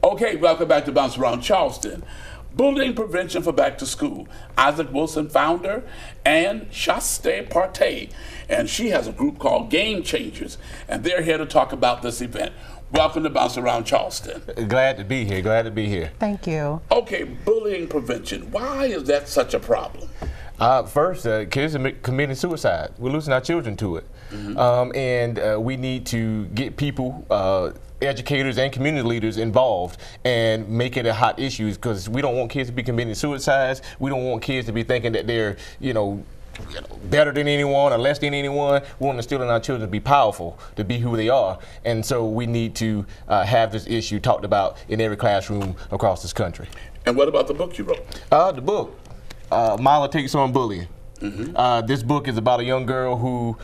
Okay, welcome back to Bounce Around Charleston. Bullying Prevention for Back to School. Isaac Wilson, founder, and Shaste Partey. And she has a group called Game Changers, and they're here to talk about this event. Welcome to Bounce Around Charleston. Glad to be here, glad to be here. Thank you. Okay, bullying prevention. Why is that such a problem? First, kids are committing suicide. We're losing our children to it. And we need to get people, educators and community leaders involved and make it a hot issue, because we don't want kids to be committing suicides. We don't want kids to be thinking that they're, better than anyone or less than anyone. We want to instill in our children to be powerful, to be who they are. And so we need to have this issue talked about in every classroom across this country. And what about the book you wrote? The book, Mila Takes on Bullying. This book is about a young girl who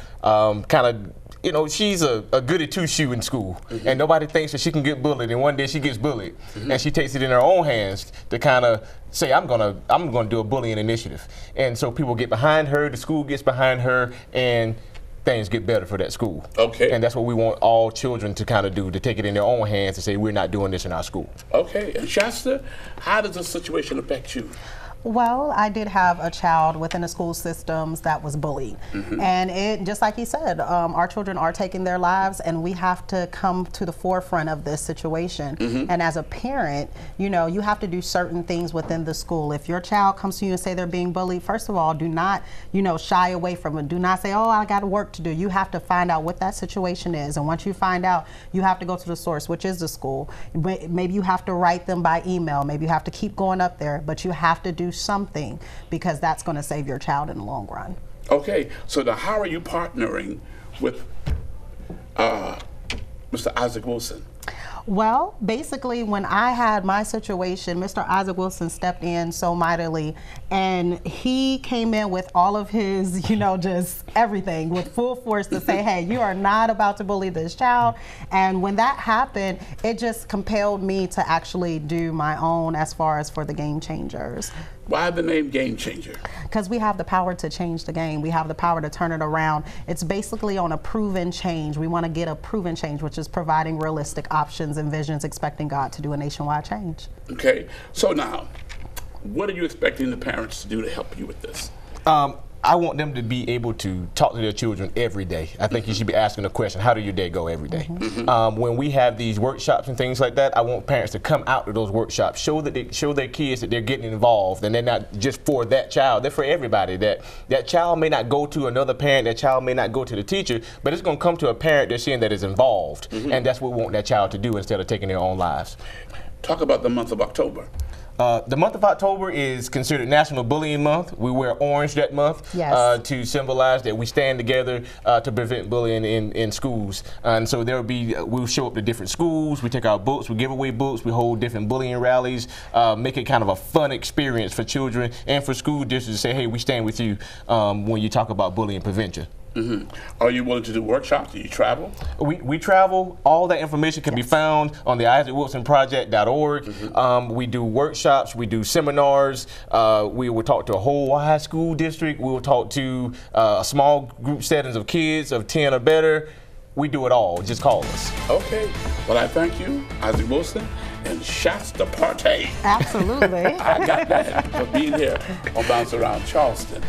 she's a goody two-shoe in school, and nobody thinks that she can get bullied, and one day she gets bullied, and she takes it in her own hands to kind of say, I'm gonna do a bullying initiative. And so people get behind her, the school gets behind her, and things get better for that school. Okay. And that's what we want all children to kind of do, to take it in their own hands and say, we're not doing this in our school. Okay, and Shasta, how does this situation affect you? Well, I did have a child within the school systems that was bullied. And it, just like he said, our children are taking their lives, and we have to come to the forefront of this situation. And as a parent, you have to do certain things within the school. If your child comes to you and say they're being bullied, first of all, do not, shy away from it. Do not say, oh, I got work to do. You have to find out what that situation is. And once you find out, you have to go to the source, which is the school. Maybe you have to write them by email. Maybe you have to keep going up there, but you have to do something, because that's going to save your child in the long run. Okay, so now how are you partnering with Mr. Isaac Wilson? Well, basically, when I had my situation, Mr. Isaac Wilson stepped in so mightily, and he came in with all of his, just everything with full force to say, hey, you are not about to bully this child. And when that happened, it just compelled me to actually do my own as far as for the Game Changers. Why the name Game Changer? Because we have the power to change the game. We have the power to turn it around. It's basically on a proven change. We want to get a proven change, which is providing realistic options and visions, expecting God to do a nationwide change. Okay, so now, what are you expecting the parents to do to help you with this? I want them to be able to talk to their children every day. I think you should be asking the question, how did your day go every day? When we have these workshops and things like that, I want parents to come out to those workshops, show their kids that they're getting involved, and they're not just for that child, they're for everybody. That child may not go to another parent, that child may not go to the teacher, but it's going to come to a parent they're seeing that is involved, and that's what we want that child to do instead of taking their own lives. Talk about the month of October. The month of October is considered National Bullying Month. We wear orange that month to symbolize that we stand together to prevent bullying in schools. And so we'll show up to different schools, we take out books, we give away books, we hold different bullying rallies, make it kind of a fun experience for children and for school districts to say, hey, we stand with you when you talk about bullying prevention. Are you willing to do workshops? Do you travel? We travel. All that information can be found on the IsaacWilsonProject.org. We do workshops, we do seminars, we will talk to a whole high school district, we will talk to small group settings of kids of 10 or better. We do it all. Just call us. Okay. Well, I thank you, Isaac Wilson and Shasta Partey. Absolutely. I got that for being here on Bounce Around Charleston.